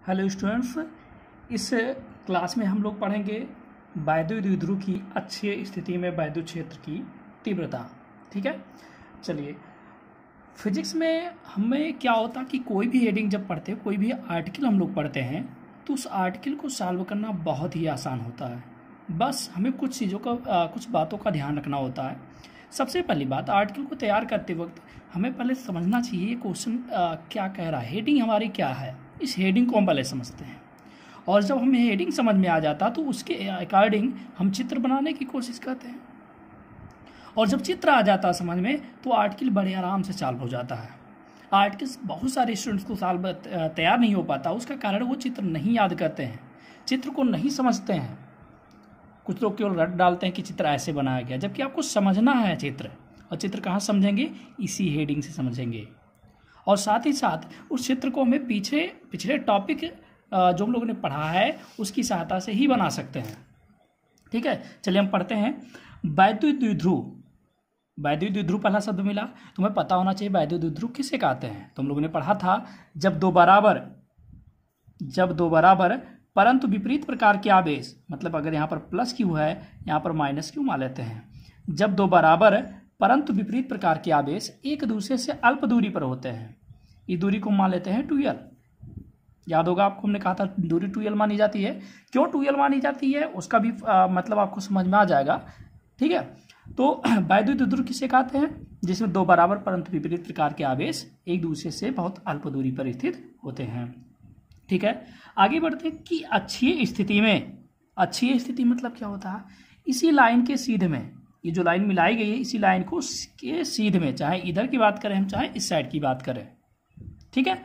Hello students, इस class में हम लोग पढ़ेंगे वैद्युत द्विध्रुव की अच्छी स्थिति में वैद्युत क्षेत्र की तीव्रता। ठीक है, चलिए। फिजिक्स में हमें क्या होता कि कोई भी हेडिंग जब पढ़ते हैं, कोई भी आर्टिकल हम लोग पढ़ते हैं तो उस आर्टिकल को सॉल्व करना बहुत ही आसान होता है। बस हमें कुछ चीज़ों का कुछ बातों का ध्यान रखना होता है। सबसे पहली बात, आर्टिकल को तैयार करते वक्त हमें पहले समझना चाहिए ये क्वेश्चन क्या कह रहा है, हेडिंग हमारी क्या है। इस हेडिंग को हम पहले समझते हैं और जब हमें हेडिंग समझ में आ जाता तो उसके अकॉर्डिंग हम चित्र बनाने की कोशिश करते हैं और जब चित्र आ जाता है समझ में तो आर्टिकल बड़े आराम से सॉल्व हो जाता है। आर्टिकल्स बहुत सारे स्टूडेंट्स को सॉल्व तैयार नहीं हो पाता, उसका कारण वो चित्र नहीं याद करते हैं, चित्र को नहीं समझते हैं। कुछ लोग केवल रट डालते हैं कि चित्र ऐसे बनाया गया, जबकि आपको समझना है चित्र। और चित्र कहाँ समझेंगे? इसी हेडिंग से समझेंगे। और साथ ही साथ उस चित्र को हमें पिछले टॉपिक जो हम लोगों ने पढ़ा है उसकी सहायता से ही बना सकते हैं। ठीक है, चलिए हम पढ़ते हैं। वैद्युत द्विध्रुव। वैद्युत द्विध्रुव पहला शब्द मिला, तुम्हें पता होना चाहिए वैद्युत द्विध्रुव किसे कहते हैं। तो हम लोगों ने पढ़ा था जब दो बराबर परंतु विपरीत प्रकार के आवेश, मतलब अगर यहाँ पर प्लस क्यू है यहाँ पर माइनस क्यू मान लेते हैं। जब दो बराबर परंतु विपरीत प्रकार के आवेश एक दूसरे से अल्प दूरी पर होते हैं, इस दूरी को मान लेते हैं 2l। याद होगा आपको, हमने कहा था दूरी 2l मानी जाती है। क्यों 2l मानी जाती है उसका भी मतलब आपको समझ में आ जाएगा। ठीक है, तो वैद्युत द्विध्रुव किसे कहते हैं? जिसमें दो बराबर परंतु विपरीत प्रकार के आवेश एक दूसरे से बहुत अल्प दूरी पर स्थित होते हैं। ठीक है, आगे बढ़ते हैं कि अक्षीय स्थिति में। अक्षीय स्थिति मतलब क्या होता है? इसी लाइन के सीध में, ये जो लाइन मिलाई गई है इसी लाइन को के सीध में, चाहे इधर की बात करें हम चाहे इस साइड की बात करें। ठीक है,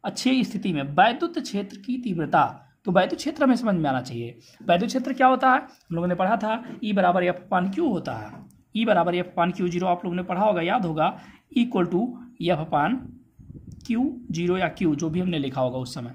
अक्षीय स्थिति में वैद्युत क्षेत्र की तीव्रता। तो वैद्युत क्षेत्र हमें समझ में आना चाहिए। वैद्युत क्षेत्र क्या होता है? हम लोगों ने पढ़ा था E बराबर F अपान Q होता है। E बराबर F अपान Q जीरो आप लोगों ने पढ़ा होगा, याद होगा, equal to F upon Q zero या Q जो भी हमने लिखा होगा उस समय।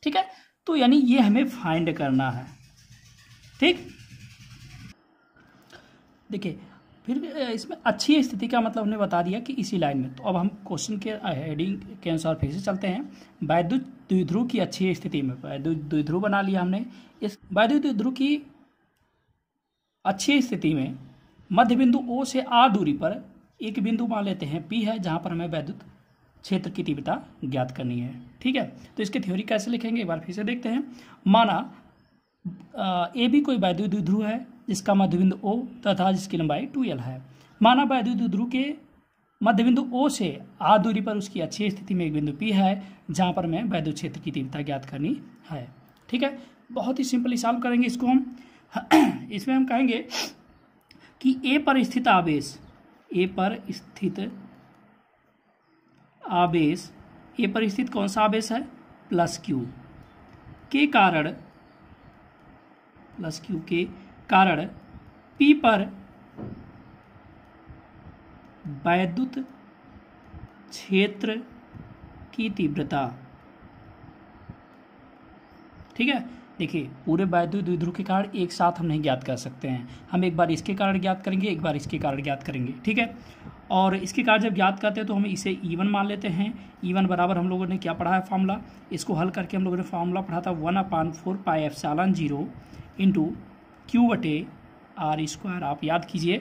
ठीक है, तो यानी ये हमें फाइंड करना है। ठीक, देखिए फिर इसमें अच्छी स्थिति का मतलब हमने बता दिया कि इसी लाइन में। तो अब हम क्वेश्चन के हेडिंग के अनुसार फिर से चलते हैं। वैद्युत द्विध्रुव की अच्छी स्थिति में, वैद्युत द्विध्रुव बना लिया हमने। इस वैद्युत द्विध्रुव की अच्छी स्थिति में मध्य बिंदु O से R दूरी पर एक बिंदु मान लेते हैं P है, जहां पर हमें वैद्युत क्षेत्र की तीव्रता ज्ञात करनी है। ठीक है, तो इसकी थ्योरी कैसे लिखेंगे एक बार फिर से देखते हैं। माना AB कोई वैद्युत द्विध्रुव है जिसका मध्य बिंदु O तथा जिसकी लंबाई 2l है। माना वैद्युत द्विध्रुव के मध्य बिंदु O से R दूरी पर उसकी अच्छी स्थिति में एक बिंदु P है, जहां पर हमें वैद्युत क्षेत्र की तीव्रता ज्ञात करनी है। ठीक है, बहुत ही सिंपली सॉल्व करेंगे इसको हम। इसमें हम कहेंगे कि A पर स्थित आवेश, A पर स्थित कौन सा आवेश है? प्लस Q के कारण P पर वैद्युत क्षेत्र की तीव्रता। ठीक है, देखिए पूरे वैद्युत द्विध्रुव के कारण एक साथ हम नहीं ज्ञात कर सकते हैं। हम एक बार इसके कारण ज्ञात करेंगे, एक बार इसके कारण ज्ञात करेंगे। ठीक है, और इसके कारण जब ज्ञात करते हैं तो हम इसे E1 मान लेते हैं। E1 बराबर हम लोगों ने क्या पढ़ा है फार्मूला, इसको हल करके हम लोगों ने फार्मूला पढ़ा था 1/4 पाई एप्सिलॉन 0 इंटू Q/R²। आप याद कीजिए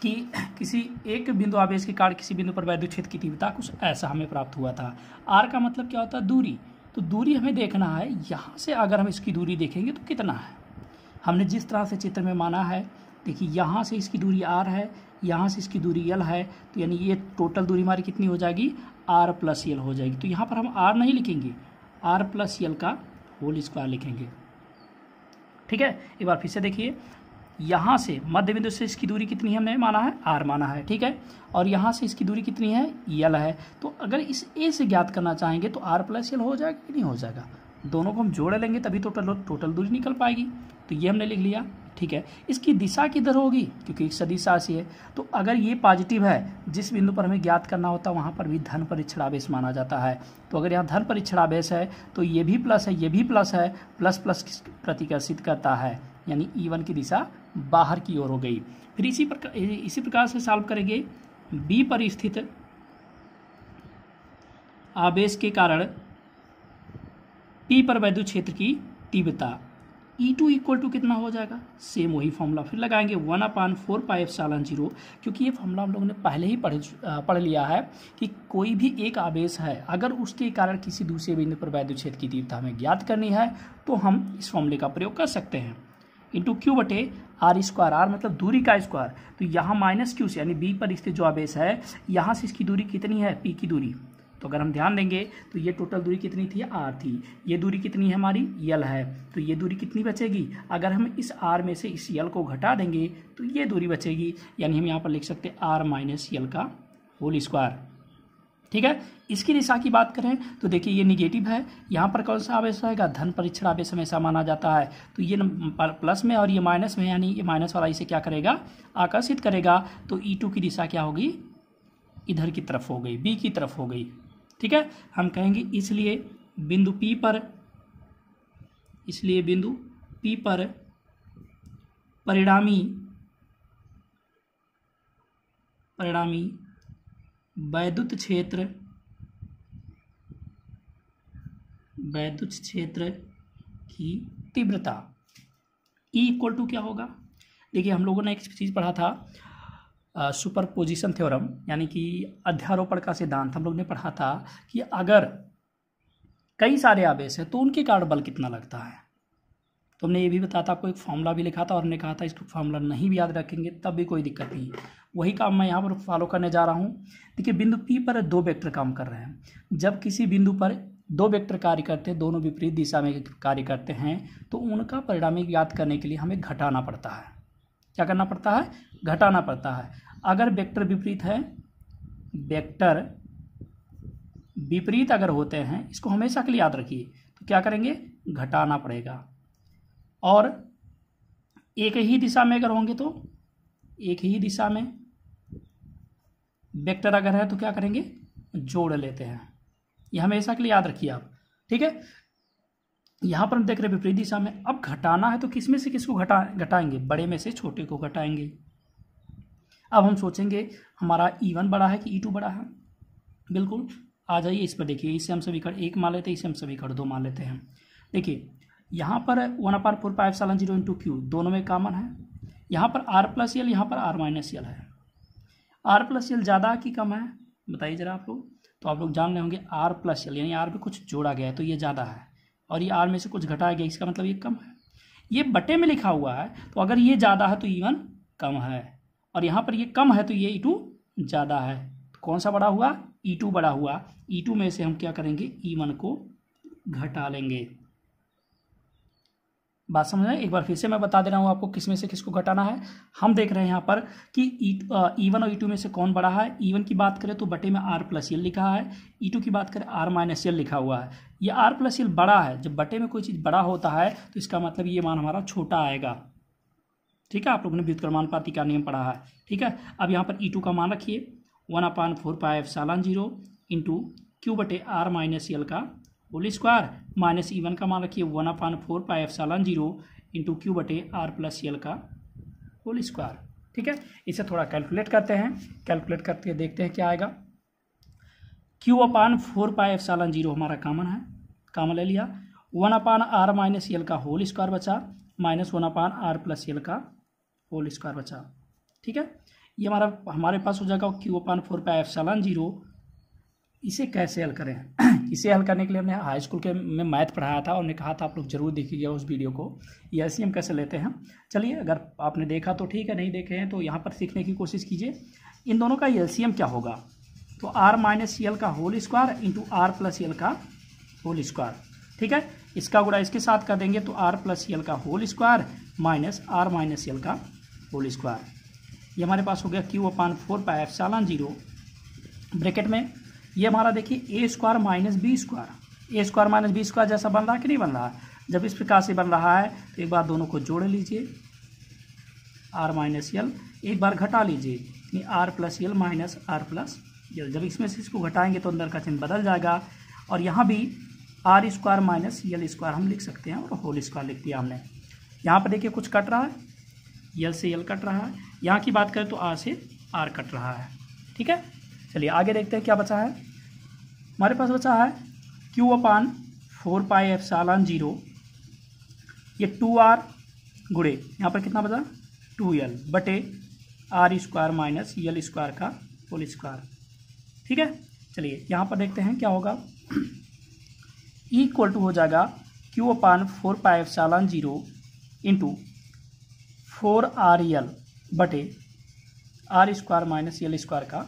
कि किसी एक बिंदु आवेश के कारण किसी बिंदु पर वैद्युत क्षेत्र की तीव्रता कुछ ऐसा हमें प्राप्त हुआ था। R का मतलब क्या होता है? दूरी। तो दूरी हमें देखना है, यहाँ से अगर हम इसकी दूरी देखेंगे तो कितना है। हमने जिस तरह से चित्र में माना है, देखिए यहाँ से इसकी दूरी R है, यहाँ से इसकी दूरी L है, तो यानी ये टोटल दूरी हमारी कितनी हो जाएगी? R प्लस L हो जाएगी। तो यहाँ पर हम R नहीं लिखेंगे, R प्लस L का होल स्क्वायर लिखेंगे। ठीक है, एक बार फिर से देखिए, यहाँ से मध्य बिंदु से इसकी दूरी कितनी है हमने माना है? R माना है। ठीक है, और यहाँ से इसकी दूरी कितनी है? L है। तो अगर इस A से ज्ञात करना चाहेंगे तो R प्लस L हो जाएगा कि नहीं हो जाएगा? दोनों को हम जोड़ लेंगे तभी टोटल दूरी निकल पाएगी। तो ये हमने लिख लिया। ठीक है, इसकी दिशा किधर होगी? क्योंकि एक सदिश राशि है, तो अगर ये पॉजिटिव है, जिस बिंदु पर हमें ज्ञात करना होता है वहाँ पर भी धन परीक्षण आवेश माना जाता है। तो अगर यहाँ धन परीक्षण आवेश है तो ये भी प्लस है, ये भी प्लस है, प्लस प्लस प्रतिकर्षित करता है, यानी E1 की दिशा बाहर की ओर हो गई। फिर इसी प्रकार से सॉल्व करेंगे। B पर स्थित आवेश के कारण P पर वैद्युत क्षेत्र की तीव्रता E2 इक्वल टू कितना हो जाएगा, सेम वही फॉर्मूला फिर लगाएंगे 1/4πε0, क्योंकि ये फॉर्मूला हम लोगों ने पहले ही पढ़ लिया है कि कोई भी एक आवेश है अगर उसके कारण किसी दूसरे बिंदु पर वैद्युत क्षेत्र की तीव्रता हमें ज्ञात करनी है तो हम इस फॉर्मूले का प्रयोग कर सकते हैं। इंटू क्यू बटे आर स्क्वायर, आर मतलब दूरी का स्क्वायर, तो यहाँ माइनस क्यू से यानी बी पर स्थित जो आवेश है यहाँ से इसकी दूरी कितनी है, पी की दूरी, तो अगर हम ध्यान देंगे तो ये टोटल दूरी कितनी थी, आर थी, ये दूरी कितनी है हमारी, यल है, तो ये दूरी कितनी बचेगी, अगर हम इस आर में से इस यल को घटा देंगे तो ये दूरी बचेगी, यानी हम यहाँ पर लिख सकते हैं आर माइनस यल का होल स्क्वायर। ठीक है, इसकी दिशा की बात करें तो देखिए ये निगेटिव है, यहाँ पर कौन सा आवेश आएगा, धन परीक्षण आवेश हमेशा माना जाता है, तो ये प्लस में और ये माइनस में, यानी ये माइनस वाला इसे क्या करेगा, आकर्षित करेगा, तो E2 की दिशा क्या होगी, इधर की तरफ हो गई, बी की तरफ हो गई। ठीक है, हम कहेंगे इसलिए बिंदु P पर परिणामी वैद्युत क्षेत्र की तीव्रता E इक्वल टू क्या होगा, देखिए हम लोगों ने एक चीज़ पढ़ा था सुपरपोजिशन थ्योरम, यानी कि अध्यारोपण का सिद्धांत हम लोग ने पढ़ा था कि अगर कई सारे आवेश है तो उनके कारण बल कितना लगता है, तो हमने ये भी बताया था, आपको एक फॉर्मूला भी लिखा था और हमने कहा था इसको फॉर्मूला नहीं भी याद रखेंगे तब भी कोई दिक्कत नहीं, वही काम मैं यहाँ पर फॉलो करने जा रहा हूँ। देखिए बिंदु P पर दो वेक्टर काम कर रहे हैं, जब किसी बिंदु पर दो वेक्टर कार्य करते हैं, दोनों विपरीत दिशा में कार्य करते हैं, तो उनका परिणामी ज्ञात करने के लिए हमें घटाना पड़ता है, क्या करना पड़ता है, घटाना पड़ता है। अगर वेक्टर विपरीत है, वेक्टर विपरीत अगर होते हैं, इसको हमेशा के लिए याद रखिए, तो क्या करेंगे, घटाना पड़ेगा, और एक ही दिशा में अगर होंगे तो एक ही दिशा में वेक्टर अगर है तो क्या करेंगे, जोड़ लेते हैं, ये हमेशा के लिए याद रखिए आप। ठीक है, यहाँ पर हम देख रहे हैं विपरीत दिशा में, अब घटाना है तो किस में से किसको घटाएंगे, बड़े में से छोटे को घटाएंगे। अब हम सोचेंगे हमारा E1 बड़ा है कि E2 बड़ा है, बिल्कुल आ जाइए इस पर, देखिए इसे हम समीकरण 1 मान लेते हैं, इसे हम समीकरण 2 मान लेते हैं। देखिए यहाँ पर 1/4πε0 इंटू क्यू दोनों में कॉमन है, यहाँ पर r प्लस यल, यहाँ पर r माइनस यल है, r प्लस यल ज़्यादा कि कम है, बताइए जरा आप लोग, तो आप लोग जान रहे होंगे r प्लस यल यानी r पे कुछ जोड़ा गया है तो ये ज़्यादा है, और ये r में से कुछ घटाया गया, इसका मतलब ये कम है, ये बटे में लिखा हुआ है, तो अगर ये ज़्यादा है तो E1 कम है, और यहाँ पर ये कम है तो ये E2 ज़्यादा है, तो कौन सा बड़ा हुआ, E2 बड़ा हुआ, E2 में से हम क्या करेंगे, E1 को घटा लेंगे। बात समझ रहे हैं, एक बार फिर से मैं बता दे रहा हूँ आपको किस में से किसको घटाना है। हम देख रहे हैं यहाँ पर कि E1 और E2 में से कौन बड़ा है, E1 की बात करें तो बटे में r प्लस यल लिखा है, E2 की बात करें r माइनस यल लिखा हुआ है, ये r प्लस यल बड़ा है, जब बटे में कोई चीज़ बड़ा होता है तो इसका मतलब ये मान हमारा छोटा आएगा। ठीक है, आप लोगों ने व्युत्क्रमानुपाती का नियम पढ़ा है। ठीक है, अब यहाँ पर E2 का मान रखिए 1/4πε0 इंटू क्यू बटे r माइनस यल का होल स्क्वायर, माइनस E1 का मान रखिए 1/4πε0 इंटू क्यू बटे r प्लस यल का होल स्क्वायर। ठीक है, इसे थोड़ा कैलकुलेट करते हैं, कैलकुलेट करके देखते हैं क्या आएगा। Q/4πε0 हमारा कॉमन है, कॉमन ले लिया, 1/r माइनस यल का होल स्क्वायर बचा, माइनस 1/r प्लस यल का होल स्क्वायर बचा। ठीक है, ये हमारे पास हो जाएगा Q/4πε0। इसे कैसे हल करें इसे हल करने के लिए हमने हाई स्कूल के में मैथ पढ़ाया था और हमने कहा था आप लोग जरूर देखिएगा उस वीडियो को, ये LCM कैसे लेते हैं। चलिए अगर आपने देखा तो ठीक है, नहीं देखे हैं तो यहाँ पर सीखने की कोशिश कीजिए। इन दोनों का LCM क्या होगा, तो r माइनस यल का whole square into r plus यल का होल स्क्वायर। ठीक है, इसका गुणा इसके साथ कर देंगे तो r प्लस यल का whole square minus r minus यल का होल स्क्वायर, ये हमारे पास हो गया Q/4πε0 ब्रैकेट में। ये हमारा देखिए a² minus b², a² minus b² जैसा बन रहा है कि नहीं बन रहा है, जब इस प्रकार से बन रहा है तो एक बार दोनों को जोड़ लीजिए, r माइनस यल, एक बार घटा लीजिए यानी r प्लस यल माइनस r प्लस यल, जब इसमें से इसको घटाएंगे तो अंदर का चिन्ह बदल जाएगा, और यहाँ भी r² माइनस यल² हम लिख सकते हैं और होल स्क्वायर लिख दिया हमने। यहाँ पर देखिए कुछ कट रहा है, यल से यल कट रहा है, यहाँ की बात करें तो r से r कट रहा है। ठीक है, चलिए आगे देखते हैं क्या बचा है। हमारे पास बचा है 4 पाई एप्सिलॉन 0 ये 2r गुणे यहाँ पर कितना बचा 2l बटे r स्क्वायर माइनस यल स्क्वायर का होल स्क्वायर। ठीक है, चलिए यहाँ पर देखते हैं क्या होगा। इक्वल टू हो जाएगा q/4 pi epsilon 0 into 4rl बटे r स्क्वायर माइनस यल स्क्वायर का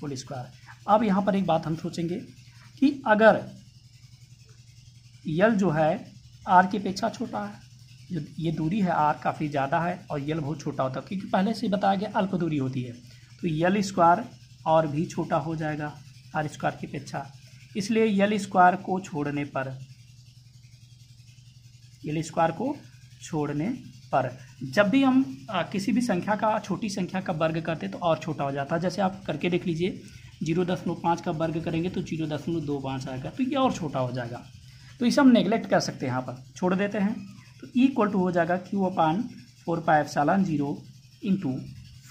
होल स्क्वायर। अब यहाँ पर एक बात हम सोचेंगे कि अगर यल जो है r की अपेक्षा छोटा है, जो ये दूरी है r काफ़ी ज़्यादा है और यल बहुत छोटा होता है, क्योंकि पहले से बताया गया अल्प दूरी होती है, तो यल स्क्वायर और भी छोटा हो जाएगा r स्क्वायर की अपेक्षा। इसलिए यल स्क्वायर को छोड़ने पर जब भी हम किसी भी संख्या का छोटी संख्या का वर्ग करते तो और छोटा हो जाता है। जैसे आप करके देख लीजिए, 0.5 का वर्ग करेंगे तो 0.25 आएगा, तो ये और छोटा हो जाएगा। तो इसे हम नेगलेक्ट कर सकते हैं, यहाँ पर छोड़ देते हैं। तो इक्वल टू हो जाएगा q/4 pi epsilon 0 into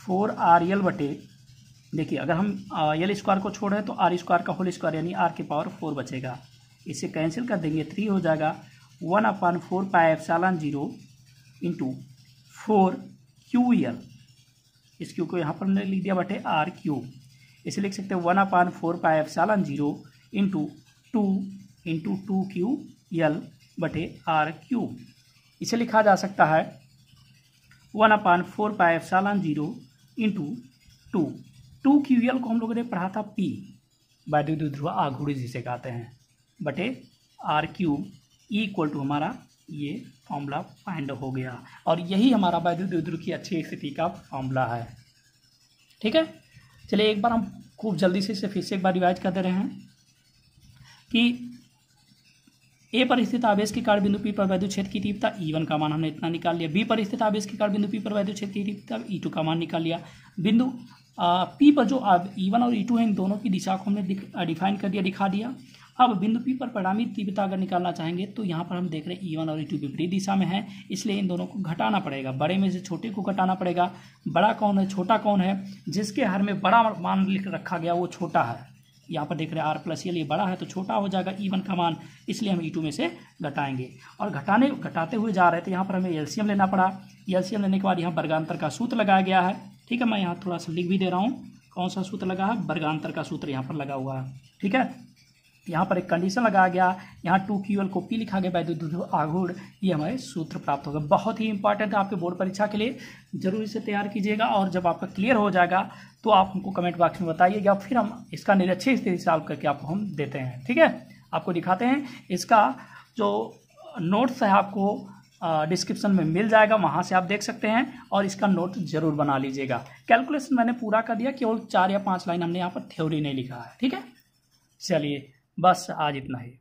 4rl बटे, देखिए अगर हम यल स्क्वायर को छोड़ें तो r स्क्वायर का होल स्क्वायर यानी r की पावर 4 बचेगा, इसे कैंसिल कर देंगे, 3 हो जाएगा 1/4 पाई एप्सिलॉन 0 इंटू 4ql, इस q को यहाँ पर हमने लिख दिया बटे r3, इसे लिख सकते हैं 1/4 पाई एप्सिलॉन 0 इंटू 2ql बटे r3। इसे लिखा जा सकता है 1/4 पाई एप्सिलॉन 0 इंटू 2ql को हम लोगों ने पढ़ा था p वैद्युत ध्रुव आघूर्ण जिसे कहते हैं, बटे r3 इक्वल टू हमारा ये फॉर्मूला फाइंड हो गया, और यही हमारा वैद्युत ध्रुव की अच्छी स्थिति का फॉर्मूला है। ठीक है, चलिए एक बार हम खूब जल्दी से इसे फिर से एक बार रिवाइज कर दे रहे हैं कि ए पर स्थित आवेश के कारण बिंदु पी पर वैद्युत क्षेत्र की तीव्रता E1 का मान हमने इतना निकाल लिया। बी पर स्थित आवेश के कारण बिंदु पी पर वैद्युत क्षेत्र की तीव्रता E2 का मान निकाल लिया। बिंदु पी पर जो E1 और E2 है, इन दोनों की दिशा को हमने डिफाइन कर दिया, दिखा दिया। अब बिंदु पी पर परिणामी तीव्रता अगर निकालना चाहेंगे तो यहाँ पर हम देख रहे हैं E1 और E2 विपरीत दिशा में है, इसलिए इन दोनों को घटाना पड़ेगा, बड़े में से छोटे को घटाना पड़ेगा। बड़ा कौन है, छोटा कौन है, जिसके हर में बड़ा मान लिख रखा गया वो छोटा है। यहाँ पर देख रहे हैं r+l ये बड़ा है तो छोटा हो जाएगा E1 का मान, इसलिए हम E2 में से घटाएंगे। और घटाते हुए जा रहे थे, यहाँ पर हमें एलसीएम लेना पड़ा। एलसीएम लेने के बाद यहाँ वर्गांतर का सूत्र लगाया गया है। ठीक है, मैं यहाँ थोड़ा सा लिख भी दे रहा हूँ, कौन सा सूत्र लगा है, वर्गांतर का सूत्र यहाँ पर लगा हुआ है। ठीक है, यहाँ पर एक कंडीशन लगाया गया, यहाँ 2ql को p लिखा गया वैद्युत ध्रुव आघूर्ण, ये हमें सूत्र प्राप्त होगा। बहुत ही इंपॉर्टेंट है आपके बोर्ड परीक्षा के लिए, जरूर इसे तैयार कीजिएगा। और जब आपका क्लियर हो जाएगा तो आप हमको कमेंट बॉक्स में बताइएगा, फिर हम इसका निरक्षी स्थिति सॉल्व करके आपको हम देते हैं। ठीक है, आपको दिखाते हैं, इसका जो नोट्स है आपको डिस्क्रिप्शन में मिल जाएगा, वहाँ से आप देख सकते हैं और इसका नोट जरूर बना लीजिएगा। कैलकुलेशन मैंने पूरा कर दिया, केवल 4 या 5 लाइन हमने यहाँ पर थ्योरी नहीं लिखा है। ठीक है, चलिए बस आज इतना ही।